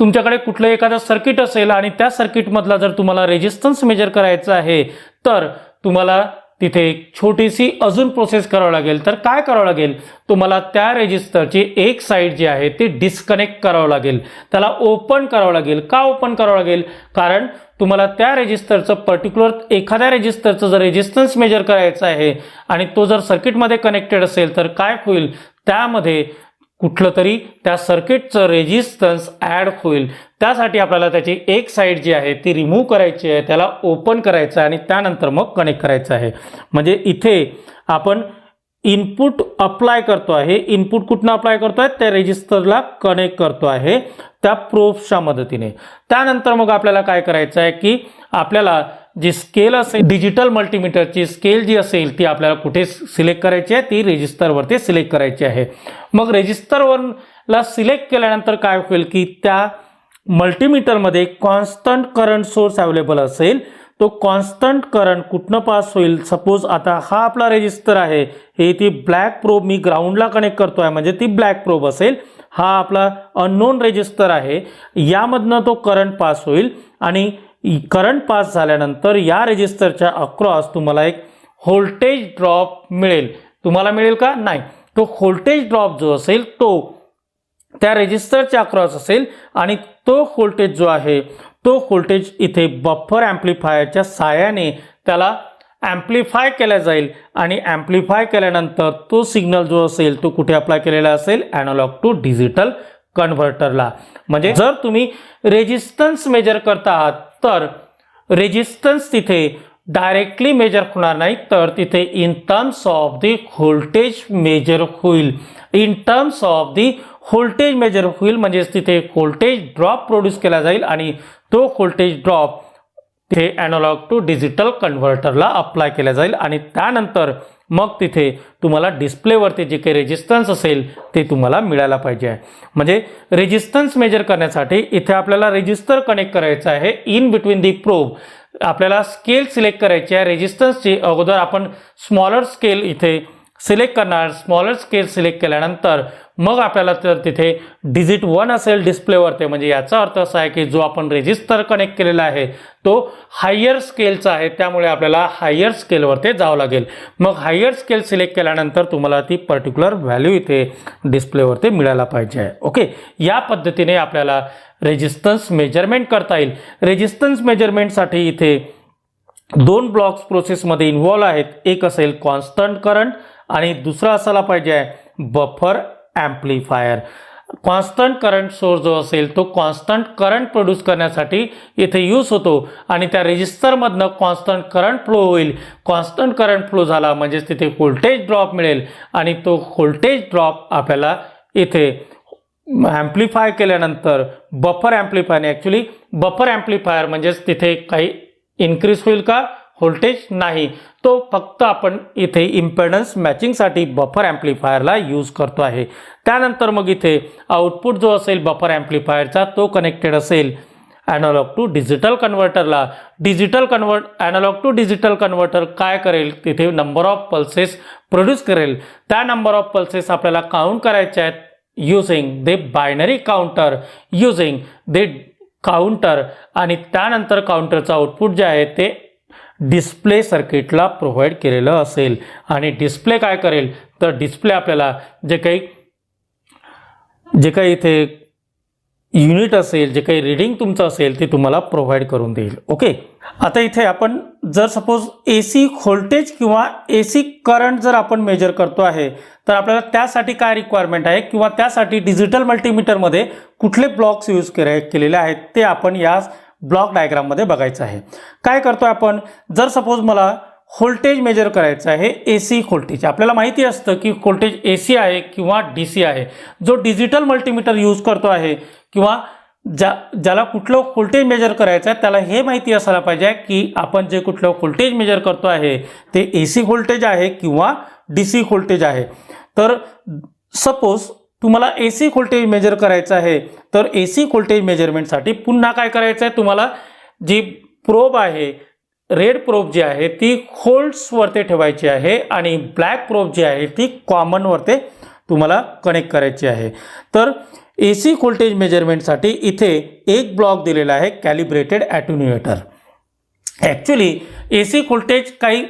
[SPEAKER 1] तुमच्याकडे कुठलं एखादं सर्किट असेल आणि त्या सर्किटमधला जर तुम्हाला रेजिस्टन्स मेजर करायचं आहे तर तुम्हाला तिथे एक छोटीशी अजून प्रोसेस करावं लागेल. तर काय करावं लागेल, तुम्हाला त्या रेजिस्टरची एक साईड जी आहे ती डिस्कनेक्ट करावं लागेल, त्याला ओपन करावं लागेल. का ओपन करावं लागेल, कारण तुम्हाला त्या रेजिस्टरचं पर्टिक्युलर एखाद्या रेजिस्टरचं जर रेजिस्टन्स मेजर करायचं आहे आणि तो जर सर्किटमध्ये कनेक्टेड असेल तर काय होईल, त्यामध्ये कुठलं तरी त्या सर्किटचं रेजिस्टन्स ॲड होईल. त्यासाठी आपल्याला त्याची एक साईड जी आहे ती रिमूव्ह करायची आहे, त्याला ओपन करायचं आहे आणि त्यानंतर मग कनेक्ट करायचं आहे. म्हणजे इथे आपण इनपुट अप्लाय करतो आहे, इनपुट कुठनं अप्लाय करतो आहे, त्या रेजिस्टरला कनेक्ट करतो आहे त्या प्रोब्सच्या मदतीने. त्यानंतर मग आपल्याला काय करायचं आहे की आपल्याला जी स्केल असेल डिजिटल मल्टीमीटरची स्केल जी असेल ती आपल्याला कुठे सिलेक्ट करायची आहे, ती रेजिस्टरवरती सिलेक्ट करायची आहे। मग रेजिस्टरवरला सिलेक्ट केल्यानंतर काय होईल की त्या मल्टीमीटरमध्ये कॉन्स्टंट करंट सोर्स अवेलेबल असेल। तो कॉन्स्टंट करंट कुठनं पास होईल, सपोज आता हा आपला रेजिस्टर आहे, हे ती ब्लॅक प्रोब मी ग्राउंडला कनेक्ट करतोय म्हणजे ती ब्लॅक प्रोब असेल। हा आपला अननोन रेजिस्टर आहे, यामधनं तो करंट पास होईल आणि करंट पास झाल्यानंतर या रेजिस्टरच्या अक्रॉस तुम्हाला एक व्होल्टेज ड्रॉप मिळेल। तुम्हाला मिळेल का? नाही, तो व्होल्टेज ड्रॉप जो असेल तो त्या रेजिस्टरच्या अक्रॉस असेल आणि तो व्होल्टेज जो आहे तो व्होल्टेज इथे बफर ॲम्प्लिफायरच्या साहाय्याने त्याला ॲम्प्लिफाय केला जाईल आणि ॲम्प्लिफाय केल्यानंतर तो सिग्नल जो असेल तो कुठे अप्लाय केलेला असेल, ॲनालॉग टू डिजिटल कन्व्हर्टरला। म्हणजे जर तुम्ही रेजिस्टन्स मेजर करता आहात तर रेजिस्टन्स तिथे डायरेक्टली मेजर होणार नाही, तर तिथे in terms of the voltage measure होईल। In terms of the voltage measure होईल म्हणजे तिथे व्होल्टेज ड्रॉप प्रोड्यूस केला जाईल आणि तो व्होल्टेज ड्रॉप तिथे ॲनालॉग टू डिजिटल कन्व्हर्टरला अप्लाय केला जाईल आणि त्यानंतर मग तिथे तुम्हाला डिस्प्लेवरती जे काही रेजिस्टन्स असेल ते तुम्हाला मिळायला पाहिजे आहे। म्हणजे रेजिस्टन्स मेजर करण्यासाठी इथे आपल्याला रेजिस्टर कनेक्ट करायचं आहे इन बिटवीन दी प्रोब। आपल्याला स्केल सिलेक्ट करायची आहे रेजिस्टन्सची। अगोदर आपण स्मॉलर स्केल इथे सिलेक्ट करणार। स्मॉलर स्केल सिलेक्ट केल्यानंतर मग आपल्याला तर तिथे डिजिट 1 असेल डिस्प्लेवरती, म्हणजे याचा अर्थ असा आहे की जो आपण रेजिस्टर कनेक्ट केलेला आहे तो हायर स्केलचा आहे, त्यामुळे आपल्याला हायर स्केलवरती जावं लागेल। मग हायर स्केल सिलेक्ट केल्यानंतर तुम्हाला ती पर्टिक्युलर व्हॅल्यू इथे डिस्प्लेवरती मिळायला पाहिजे। ओके, या पद्धतीने आपल्याला रेजिस्टन्स मेजरमेंट करता येईल। रेजिस्टन्स मेजरमेंटसाठी इथे 2 ब्लॉक्स प्रोसेसमध्ये इन्व्हॉल्व आहेत। एक असेल कॉन्स्टंट करंट आणि दुसरा असायला पाहिजे buffer amplifier. Constant current source जो असेल तो कॉन्स्टंट करंट प्रोड्यूस करण्यासाठी इथे यूज होतो आणि त्या रेजिस्टरमधनं कॉन्स्टंट करंट फ्लो होईल। कॉन्स्टंट करंट फ्लो झाला म्हणजे तिथे व्होल्टेज ड्रॉप मिळेल आणि तो व्होल्टेज ड्रॉप आपल्याला इथे ॲम्प्लिफाय केल्यानंतर बफर ॲम्प्लिफायरने, ॲक्च्युली बफर ॲम्प्लिफायर म्हणजेच तिथे काही इन्क्रीज होईल का? व्होल्टेज नाही, तो फक्त आपण इथे इम्पेडन्स मॅचिंगसाठी बफर ॲम्प्लिफायरला यूज करतो आहे। त्यानंतर मग इथे आउटपुट जो असेल बफर ॲम्प्लिफायरचा तो कनेक्टेड असेल ॲनालॉग टू डिजिटल कन्व्हर्टरला। ॲनालॉग टू डिजिटल कन्व्हर्टर काय करेल, तिथे नंबर ऑफ पल्सेस प्रोड्यूस करेल। त्या नंबर ऑफ पल्सेस आपल्याला काउंट करायचे आहेत using the binary counter, using the counter आणि त्यानंतर काउंटरचं आउटपुट जे आहे ते डिस्प्ले सर्किटला प्रोव्हाइड केलेलं असेल आणि डिस्प्ले काय करेल तर डिस्प्ले आपल्याला जे काही इथे युनिट असेल, जे काही रीडिंग तुमचं असेल ते तुम्हाला प्रोव्हाइड करून देईल। ओके, आता इथे आपण जर सपोज AC व्होल्टेज किंवा AC करंट जर आपण मेजर करतो आहे तर आपल्याला त्यासाठी काय रिक्वायरमेंट आहे किंवा त्यासाठी डिजिटल मल्टीमीटरमध्ये कुठले ब्लॉक्स यूज केलेले आहेत ते आपण या ब्लॉक डायग्राममध्ये बघायचं आहे। काय करतोय आपण, जर सपोज मला व्होल्टेज मेजर करायचं आहे AC व्होल्टेज, आपल्याला माहिती असतं की व्होल्टेज AC आहे किंवा DC आहे। जो डिजिटल मल्टीमीटर यूज करतो आहे किंवा ज्याला कुठलं व्होल्टेज मेजर करायचं आहे त्याला हे माहिती असायला पाहिजे की आपण जे कुठलं व्होल्टेज मेजर करतो आहे ते AC व्होल्टेज आहे किंवा DC व्होल्टेज आहे। तर सपोज तुम्हाला AC व्होल्टेज मेजर करायचं आहे तर AC व्होल्टेज मेजरमेंटसाठी पुन्हा काय करायचं आहे, तुम्हाला जी प्रोब आहे रेड प्रोब जी आहे ती होल्ड्सवरती ठेवायची आहे आणि ब्लॅक प्रोब जी आहे ती कॉमनवरती तुम्हाला कनेक्ट करायची आहे। तर AC व्होल्टेज मेजरमेंटसाठी इथे एक ब्लॉक दिलेला आहे कॅलिब्रेटेड ॲट्युन्युएटर। ॲक्च्युली AC व्होल्टेज काही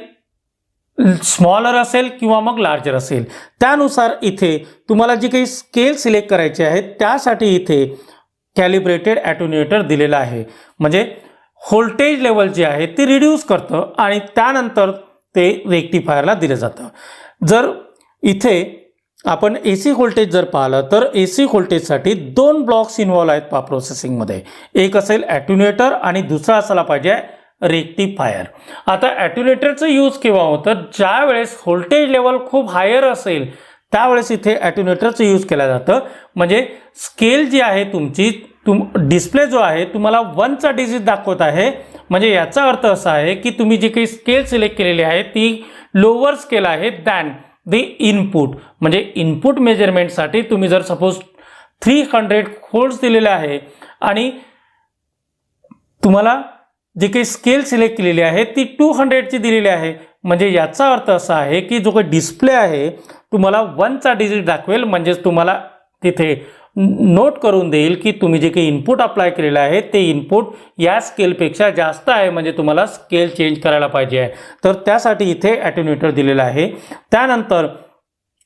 [SPEAKER 1] स्मॉलर असेल किंवा मग लार्जर असेल, त्यानुसार इथे तुम्हाला जी काही स्केल सिलेक्ट करायची आहे त्यासाठी इथे कॅलिब्रेटेड ॲट्युन्युएटर दिलेला आहे। म्हणजे व्होल्टेज लेवल जे आहे ते रिड्यूस करतं आणि त्यानंतर ते रेक्टिफायरला दिलं जातं। जर इथे आपण AC व्होल्टेज जर पाहिलं तर AC व्होल्टेजसाठी 2 ब्लॉक्स इन्व्हॉल्व आहेत प्रोसेसिंगमध्ये। एक असेल ॲट्युन्युएटर आणि दुसरा असायला पाहिजे रेक्टिफायर। आता ॲट्युन्युएटरचं यूज केव्हा होतं, ज्या वेळेस व्होल्टेज लेवल खूप हायर असेल त्यावेळेस इथे ॲट्युन्युएटरचं यूज केलं जातं। म्हणजे स्केल जी आहे तुमची डिस्प्ले जो आहे तुम्हाला 1चा डिजिट दाखवत आहे म्हणजे याचा अर्थ असा आहे की तुम्ही जी काही स्केल सिलेक्ट केलेली आहे ती लोअर स्केल आहे दॅन द इनपुट. म्हणजे इनपुट मेजरमेंटसाठी तुम्ही जर सपोज 300 व्होल्ट्स दिलेले आहे आणि तुम्हाला जी काही स्केल सिलेक्ट केलेली आहे ती 200ची दिलेली आहे, म्हणजे याचा अर्थ असा आहे की जो काही डिस्प्ले आहे तुम्हाला 1चा डिजिट दाखवेल, म्हणजेच तुम्हाला तिथे नोट करून देईल की तुम्ही जे काही इनपुट अप्लाय केलेलं आहे ते इनपुट या स्केलपेक्षा जास्त आहे, म्हणजे तुम्हाला स्केल चेंज करायला पाहिजे आहे. तर त्यासाठी इथे ॲटेन्युएटर दिलेलं आहे. त्यानंतर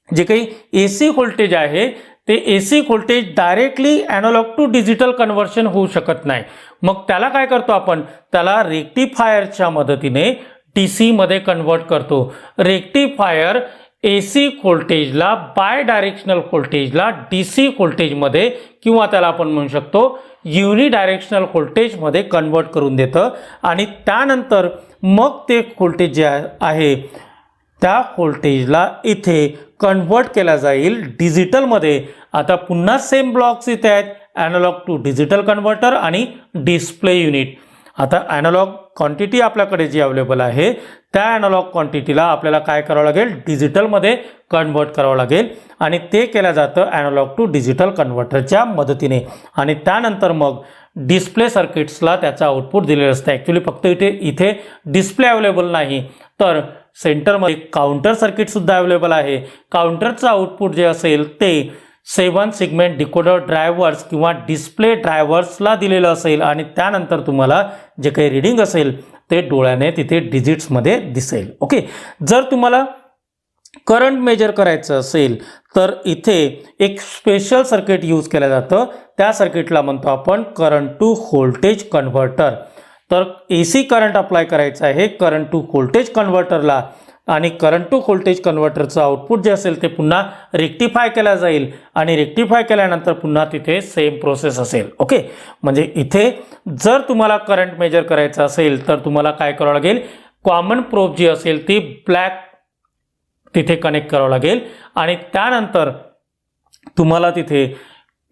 [SPEAKER 1] जे काही AC व्होल्टेज आहे ते AC voltage directly analog to digital conversion होऊ शकत नाही. मग त्याला काय करतो आपण, त्याला रेक्टिफायरच्या मदतीने DC मध्ये कन्वर्ट करतो. रेक्टिफायर AC व्होल्टेजला बाय डायरेक्शनल व्होल्टेजला DC व्होल्टेजमध्ये किंवा त्याला आपण म्हणू शकतो युनिडायरेक्शनल व्होल्टेजमध्ये कन्वर्ट करून देतं आणि त्यानंतर मग ते व्होल्टेज जे आहे त्या व्होल्टेजला इथे कन्वर्ट केला जाईल डिजिटलमध्ये. आता पुन्हा सेम ब्लॉक्स इथे आहेत, ॲनालॉग टू डिजिटल कन्व्हर्टर आणि डिस्प्ले युनिट. आता ॲनालॉग क्वांटिटी आपल्याकडे जी अवेलेबल आहे त्या ॲनालॉग क्वांटिटीला आपल्याला काय करावं लागेल, डिजिटलमध्ये कन्वर्ट करावं लागेल आणि ते केलं जातं ॲनालॉग टू डिजिटल कन्व्हर्टरच्या मदतीने. आणि त्यानंतर मग डिस्प्ले सर्किट्सला त्याचं आउटपुट दिलेलं असतं. ॲक्च्युली फक्त इथे डिस्प्ले अवेलेबल नाही तर सेंटरमध्ये काउंटर सर्किटसुद्धा अवेलेबल आहे. काउंटरचं आउटपुट जे असेल ते 7 सेगमेंट डिकोडर ड्रायव्हर्स किंवा डिस्प्ले ड्रायव्हर्सला दिलेलं असेल आणि त्यानंतर तुम्हाला जे काही रीडिंग असेल ते डोळ्याने तिथे डिजिट्समध्ये दिसेल. ओके, जर तुम्हाला करंट मेजर करायचं असेल तर इथे एक स्पेशल सर्किट यूज केलं जातं. त्या सर्किटला म्हणतो आपण करंट टू व्होल्टेज कन्व्हर्टर. तर AC करंट अप्लाय करायचं आहे करंट टू व्होल्टेज कन्व्हर्टरला आणि करंट टू व्होल्टेज कन्व्हर्टरचं आउटपुट जे असेल ते पुन्हा रेक्टिफाय केला जाईल आणि रेक्टिफाय केल्यानंतर पुन्हा तिथे सेम प्रोसेस असेल. ओके, म्हणजे इथे जर तुम्हाला करंट मेजर करायचं असेल तर तुम्हाला काय करावं लागेल, कॉमन प्रोब जी असेल ती ब्लॅक तिथे कनेक्ट करावं लागेल आणि त्यानंतर तुम्हाला तिथे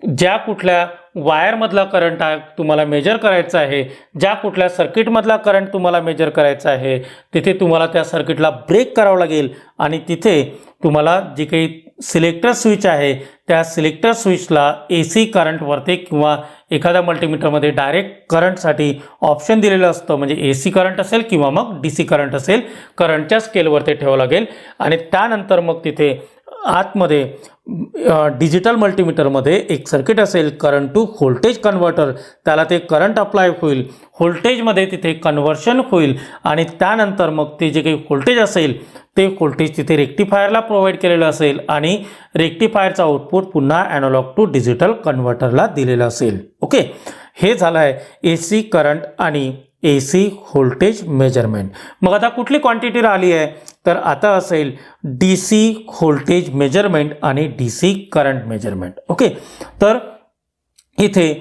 [SPEAKER 1] ज्या कुठल्या वायरमधला करंट तुम्हाला मेजर करायचा आहे, ज्या कुठल्या सर्किटमधला करंट तुम्हाला मेजर करायचा आहे तिथे तुम्हाला त्या सर्किटला ब्रेक करावं लागेल आणि तिथे तुम्हाला जी काही सिलेक्टर स्विच आहे त्या सिलेक्टर स्विचला AC करंटवरती किंवा एखाद्या मल्टीमीटरमध्ये डायरेक्ट करंटसाठी ऑप्शन दिलेलं असतं. म्हणजे AC करंट असेल किंवा मग DC करंट असेल, करंटच्या स्केलवरती ठेवावं लागेल आणि त्यानंतर मग तिथे आतमध्ये डिजिटल मल्टीमीटरमध्ये एक सर्किट असेल करंट टू व्होल्टेज कन्व्हर्टर. त्याला ते करंट अप्लाय होईल, व्होल्टेजमध्ये तिथे कन्व्हर्शन होईल आणि त्यानंतर मग ते जे काही व्होल्टेज असेल ते व्होल्टेज तिथे रेक्टिफायरला प्रोव्हाइड केलेलं असेल आणि रेक्टिफायरचा आउटपुट पुन्हा ॲनालॉग टू डिजिटल कन्व्हर्टरला दिलेलं असेल. ओके, हे झालं आहे AC करंट आणि AC व्होल्टेज मेजरमेंट. मग आता कुठली क्वांटिटी राहिली आहे तर आता असेल DC व्होल्टेज मेजरमेंट आणि DC करंट मेजरमेंट. ओके, तर इथे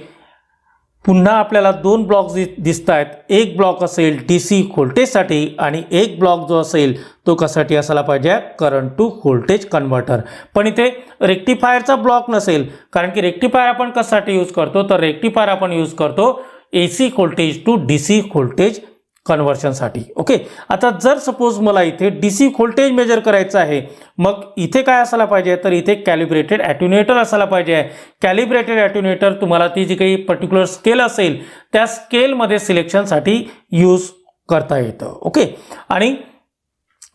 [SPEAKER 1] पुन्हा आपल्याला 2 ब्लॉक दिसत आहेत. एक ब्लॉक असेल DC व्होल्टेजसाठी आणि एक ब्लॉक जो असेल तो कशासाठी असायला पाहिजे, करंट टू व्होल्टेज कन्व्हर्टर. पण इथे रेक्टिफायरचा ब्लॉक नसेल, कारण की रेक्टिफायर आपण कशासाठी यूज करतो तर रेक्टिफायर आपण यूज करतो AC voltage to DC voltage कन्व्हर्शनसाठी. ओके, आता जर सपोज मला इथे DC व्होल्टेज मेजर करायचं आहे मग इथे काय असायला पाहिजे तर इथे कॅलिब्रेटेड ॲट्युनेटर असायला पाहिजे. कॅलिब्रेटेड ॲट्युनेटर तुम्हाला ती जी काही पर्टिक्युलर स्केल असेल त्या स्केलमध्ये सिलेक्शनसाठी यूज करता येतं. ओके, आणि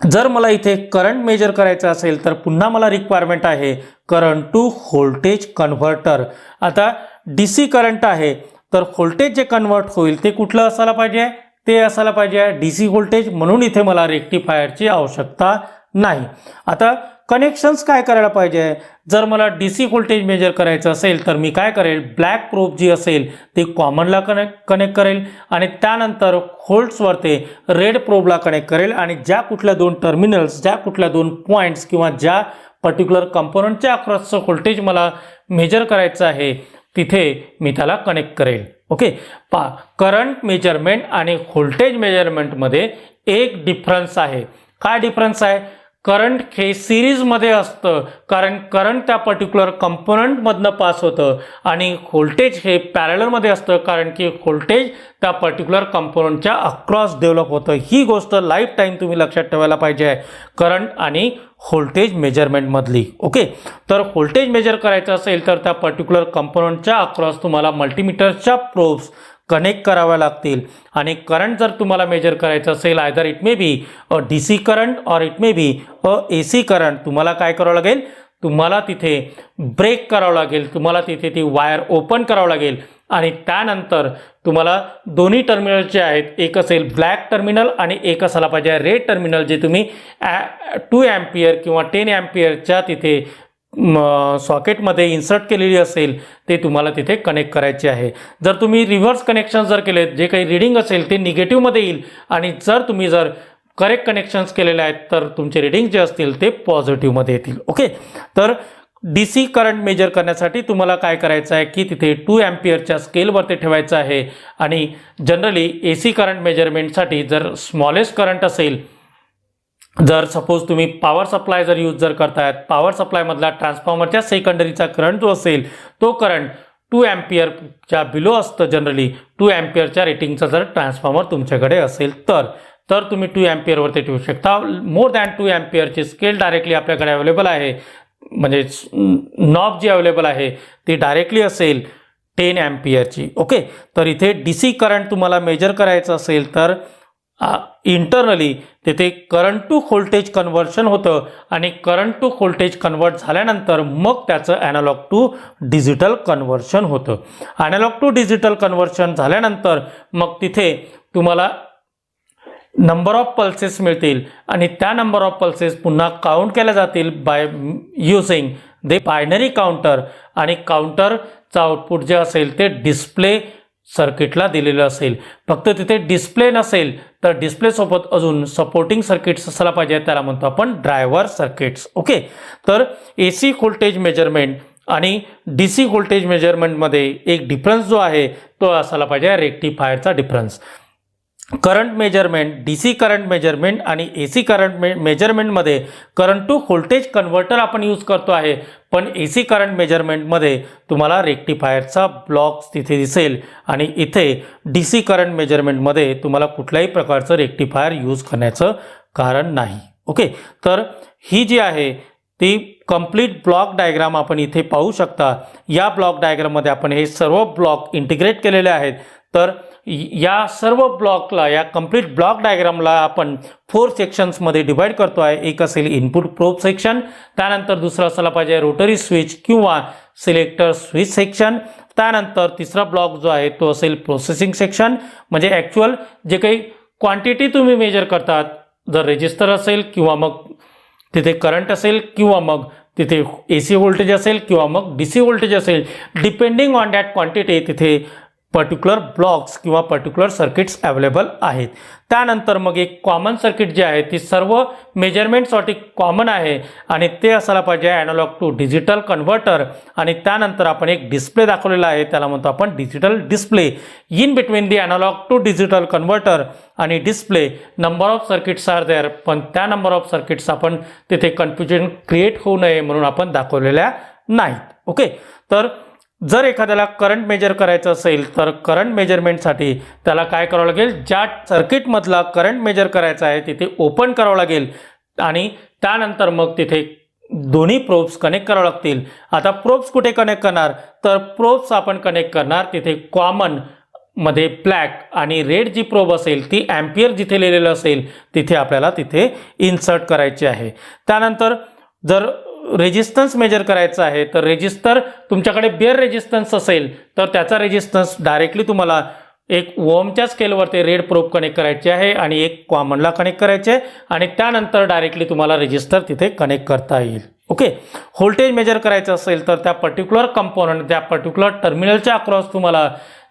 [SPEAKER 1] जर मला इथे करंट मेजर करायचं असेल तर पुन्हा मला रिक्वायरमेंट आहे करंट टू व्होल्टेज कन्व्हर्टर. आता DC करंट आहे तर व्होल्टेज जे कन्वर्ट होईल ते कुठलं असायला पाहिजे, ते असायला पाहिजे DC व्होल्टेज. म्हणून इथे मला रेक्टिफायरची आवश्यकता नाही. आता कनेक्शन्स काय करायला पाहिजे, जर मला DC व्होल्टेज मेजर करायचं असेल तर मी काय करेल, ब्लॅक प्रोब जी असेल ती कॉमनला कनेक्ट करेल आणि त्यानंतर व्होल्ट्सवरती रेड प्रोबला कनेक्ट करेल आणि ज्या कुठल्या 2 टर्मिनल्स, ज्या कुठल्या 2 पॉईंट्स किंवा ज्या पर्टिक्युलर कंपोनंटच्या अक्रॉसचं व्होल्टेज मला मेजर करायचं आहे तिथे मी त्याला कनेक्ट करेल. ओके, करंट मेजरमेंट आणि व्होल्टेज मेजरमेंटमध्ये एक डिफरन्स आहे. काय डिफरन्स आहे, करंट हे सिरीजमध्ये असतं, कारण करंट त्या पर्टिक्युलर कंपोनंटमधनं पास होतं, आणि व्होल्टेज हे पॅरललमध्ये असतं, कारण की व्होल्टेज त्या पर्टिक्युलर कंपोनंटच्या अक्रॉस डेव्हलप होतं. ही गोष्ट लाईफ टाईम तुम्ही लक्षात ठेवायला पाहिजे आहे, करंट आणि व्होल्टेज मेजरमेंटमधली. ओके, तर व्होल्टेज मेजर करायचं असेल तर त्या पर्टिक्युलर कंपोनंटच्या अक्रॉस तुम्हाला मल्टीमीटरच्या प्रोब्स कनेक्ट कराव्या लागतील. आणि करंट जर तुम्हाला मेजर करायचं असेल, either it may be a DC current or it may be a AC current, तुम्हाला काय करावं लागेल, तुम्हाला तिथे ब्रेक करावं लागेल, तुम्हाला तिथे ती वायर ओपन करावं लागेल. आणि त्यानंतर तुम्हाला दोन्ही टर्मिनल जे आहेत, एक असेल ब्लॅक टर्मिनल आणि एक असायला पाहिजे रेड टर्मिनल, जे तुम्ही 2 एम्पियर किंवा 10 एम्पियरच्या तिथे सॉकेटमध्ये इन्सर्ट केलेली असेल, ते तुम्हाला तिथे कनेक्ट करायचे आहे. जर तुम्ही रिव्हर्स कनेक्शन जर केले, जे काही रीडिंग असेल ते निगेटिव्हमध्ये येईल, आणि जर तुम्ही करेक्ट कनेक्शन्स केलेले आहेत तर तुमचे रीडिंग जे असतील ते पॉझिटिव्हमध्ये येतील. ओके, तर DC करंट मेजर करण्यासाठी तुम्हाला काय करायचं आहे की तिथे 2 एम्पियरच्या स्केलवरती ठेवायचं आहे. आणि जनरली AC करंट मेजरमेंटसाठी जर स्मॉलेस्ट करंट असेल, जर सपोज तुम्ही पॉवर सप्लाय जर यूज करतायत, पॉवर सप्लायमधला ट्रान्सफॉर्मरच्या सेकंडरीचा करंट जो असेल तो करंट 2 एम्पियरच्या बिलो असतं. जनरली 2 एम्पियरच्या रेटिंगचा जर ट्रान्सफॉर्मर तुमच्याकडे असेल तर तुम्ही 2 एम्पियरवरती ठेवू शकता. मोर दॅन 2 एम्पियरची स्केल डायरेक्टली आपल्याकडे अवेलेबल आहे, म्हणजे नॉब जी अवेलेबल आहे ती डायरेक्टली असेल 10 एम्पियरची. ओके, तर इथे DC करंट तुम्हाला मेजर करायचं असेल तर इंटरनली तिथे करंट टू व्होल्टेज कन्व्हर्शन होतं, आणि करंट टू व्होल्टेज कन्वर्ट झाल्यानंतर मग त्याचं ॲनालॉग टू डिजिटल कन्व्हर्शन होतं. ॲनालॉग टू डिजिटल कन्व्हर्शन झाल्यानंतर मग तिथे तुम्हाला नंबर ऑफ पल्सेस मिळतील, आणि त्या नंबर ऑफ पल्सेस पुन्हा काउंट केल्या जातील by using the binary counter. आणि काउंटरचं आउटपुट जे असेल ते डिस्प्ले सर्किटला दिलेलं असेल. फक्त तिथे डिस्प्ले नसेल तर डिस्प्लेसोबत अजून सपोर्टिंग सर्किट्स असायला पाहिजे, त्याला म्हणतो आपण ड्रायव्हर सर्किट्स. ओके, तर AC व्होल्टेज मेजरमेंट आणि DC व्होल्टेज मेजरमेंटमध्ये एक डिफरन्स जो आहे तो असायला पाहिजे रेक्टिफायरचा difference. Current measurement, DC current measurement आणि AC करंट मेजरमेंटमध्ये करंट टू व्होल्टेज कन्व्हर्टर आपण यूज करतो आहे, पण AC करंट मेजरमेंटमध्ये तुम्हाला रेक्टिफायरचा ब्लॉक तिथे दिसेल, आणि इथे DC करंट मेजरमेंटमध्ये तुम्हाला कुठल्याही प्रकारचं रेक्टिफायर यूज करण्याचं कारण नाही. ओके, तर ही जी आहे ती कंप्लीट ब्लॉक डायग्राम आपण इथे पाहू शकता. या ब्लॉक डायग्राममध्ये आपण हे सर्व ब्लॉक इंटिग्रेट केलेले आहेत. तर या सर्व ब्लॉकला, या कंप्लीट ब्लॉक डायग्रामला आपण 4 सेक्शन्समध्ये डिवाइड करतो आहे. एक असेल इनपुट प्रोब सेक्शन, त्यानंतर दुसरा असायला पाहिजे रोटरी स्विच किंवा सिलेक्टर स्विच सेक्शन, त्यानंतर तिसरा ब्लॉक जो आहे तो असेल प्रोसेसिंग सेक्शन, म्हणजे ॲक्च्युअल जे काही क्वांटिटी तुम्ही मेजर करतात, जर रेजिस्टर असेल किंवा मग तिथे करंट असेल किंवा मग तिथे AC व्होल्टेज असेल किंवा मग DC व्होल्टेज असेल, डिपेंडिंग ऑन दॅट क्वांटिटी तिथे पर्टिक्युलर ब्लॉक्स किंवा पर्टिक्युलर सर्किट्स अवेलेबल आहेत. त्यानंतर मग एक कॉमन सर्किट जे आहे ती सर्व मेजरमेंटसाठी कॉमन आहे, आणि ते असायला पाहिजे ॲनालॉग टू डिजिटल कन्व्हर्टर. आणि त्यानंतर आपण एक डिस्प्ले दाखवलेला आहे, त्याला म्हणतो आपण digital display. In between the analogue to digital converter आणि display number of circuits are there, पण त्या नंबर ऑफ सर्किट्स आपण तिथे कन्फ्युजन क्रिएट होऊ नये म्हणून आपण दाखवलेल्या नाहीत. ओके, तर जर एखाद्याला करंट मेजर करायचं असेल तर करंट मेजरमेंटसाठी त्याला काय करावं लागेल, ज्या सर्किटमधला करंट मेजर करायचा आहे तिथे ओपन करावं लागेल, आणि त्यानंतर मग तिथे दोन्ही प्रोब्स कनेक्ट करावं लागतील. आता प्रोब्स कुठे कनेक्ट करणार, तर प्रोब्स आपण कनेक्ट करणार तिथे कॉमन मध्ये ब्लॅक, आणि रेड जी प्रोब असेल ती एम्पियर जिथे लिहिलेलं असेल तिथे आपल्याला तिथे इन्सर्ट करायची आहे. त्यानंतर जर रेजिस्टन्स मेजर करायचं आहे तर रेजिस्टर तुमच्याकडे बेअर रेजिस्टन्स असेल तर त्याचा रेजिस्टन्स डायरेक्टली तुम्हाला एक ओमच्या स्केलवरती रेड प्रोब कनेक्ट करायची आहे आणि एक कॉमनला कनेक्ट करायचे आहे, आणि त्यानंतर डायरेक्टली तुम्हाला रेजिस्टर तिथे कनेक्ट करता येईल. ओके, व्होल्टेज मेजर करायचं असेल तर त्या पर्टिक्युलर कंपोनंट, त्या पर्टिक्युलर टर्मिनलच्या अक्रॉस तुम्हाला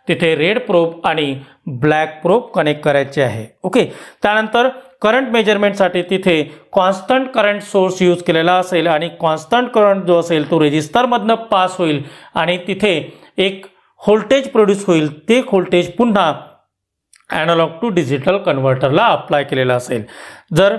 [SPEAKER 1] तिथे रेड प्रोब आणि ब्लॅक प्रोब कनेक्ट करायचे आहे. ओके, त्यानंतर करंट मेजरमेंटसाठी तिथे कॉन्स्टंट करंट सोर्स यूज केलेला असेल, आणि कॉन्स्टंट करंट जो असेल तो रेजिस्टरमधनं पास होईल, आणि तिथे एक व्होल्टेज प्रोड्यूस होईल. ते व्होल्टेज पुन्हा ॲनालॉग टू डिजिटल कन्व्हर्टरला अप्लाय केलेला असेल. जर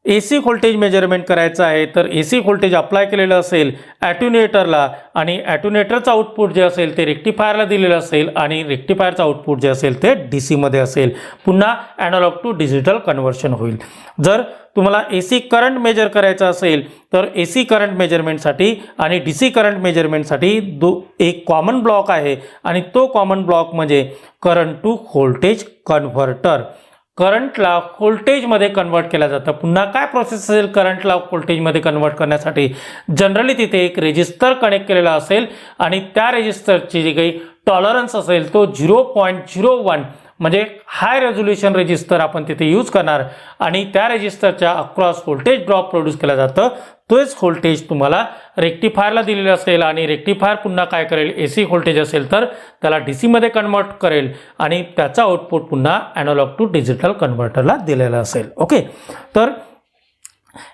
[SPEAKER 1] ए सी व्होल्टेज मेजरमेंट करायचं आहे तर ए सी व्होल्टेज अप्लाय केलेलं असेल ॲट्युनेटरला आणि ॲट्युनेटरचं आउटपुट जे असेल ते रेक्टिफायरला दिलेलं असेल आणि रेक्टिफायरचं आउटपुट जे असेल ते डी सीमध्ये असेल. पुन्हा ॲनालॉग टू डिजिटल कन्व्हर्शन होईल. जर तुम्हाला ए सी करंट मेजर करायचं असेल तर ए सी करंट मेजरमेंटसाठी आणि डी सी करंट मेजरमेंटसाठी एक कॉमन ब्लॉक आहे आणि तो कॉमन ब्लॉक म्हणजे करंट टू व्होल्टेज कन्व्हर्टर. करंटला व्होल्टेजमध्ये कन्वर्ट केलं जातं. पुन्हा काय प्रोसेस असेल करंटला व्होल्टेजमध्ये कन्वर्ट करण्यासाठी? जनरली तिथे एक रेजिस्टर कनेक्ट केलेला असेल आणि त्या रेजिस्टरची जी काही टॉलरन्स असेल तो 0.01 म्हणजे हाय रेझोल्युशन रेजिस्टर आपण तिथे यूज करणार आणि त्या रेजिस्टरच्या अक्रॉस व्होल्टेज ड्रॉप प्रोड्यूस केला जातं. तोच व्होल्टेज तुम्हाला रेक्टिफायरला दिलेला असेल आणि रेक्टिफायर पुन्हा काय करेल, ए सी व्होल्टेज असेल तर त्याला डी सीमध्ये कन्वर्ट करेल आणि त्याचा आउटपुट पुन्हा ॲनालॉग टू डिजिटल कन्व्हर्टरला दिलेला असेल. ओके, तर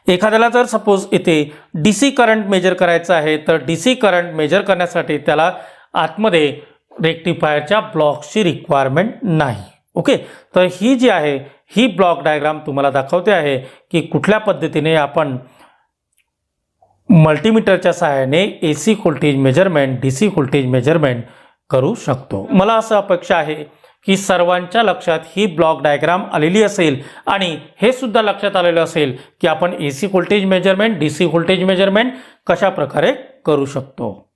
[SPEAKER 1] एखाद्याला जर सपोज इथे डी सी करंट मेजर करायचं आहे तर डी सी करंट मेजर करण्यासाठी त्याला आतमध्ये रेक्टिफायरच्या ब्लॉक्सची रिक्वायरमेंट नाही. ओके, तर ही जी आहे ही ब्लॉक डायग्राम तुम्हाला दाखवते आहे की कुठल्या पद्धतीने आपण मल्टीमीटरच्या सहाय्याने A C voltage measurement, D C voltage measurement करू शकतो. मला असं अपेक्षा आहे की सर्वांच्या लक्षात ही ब्लॉक डायग्राम आलेली असेल आणि हे सुद्धा लक्षात आलेलं असेल की आपण A C voltage measurement, D C voltage measurement कशा प्रकारे करू शकतो.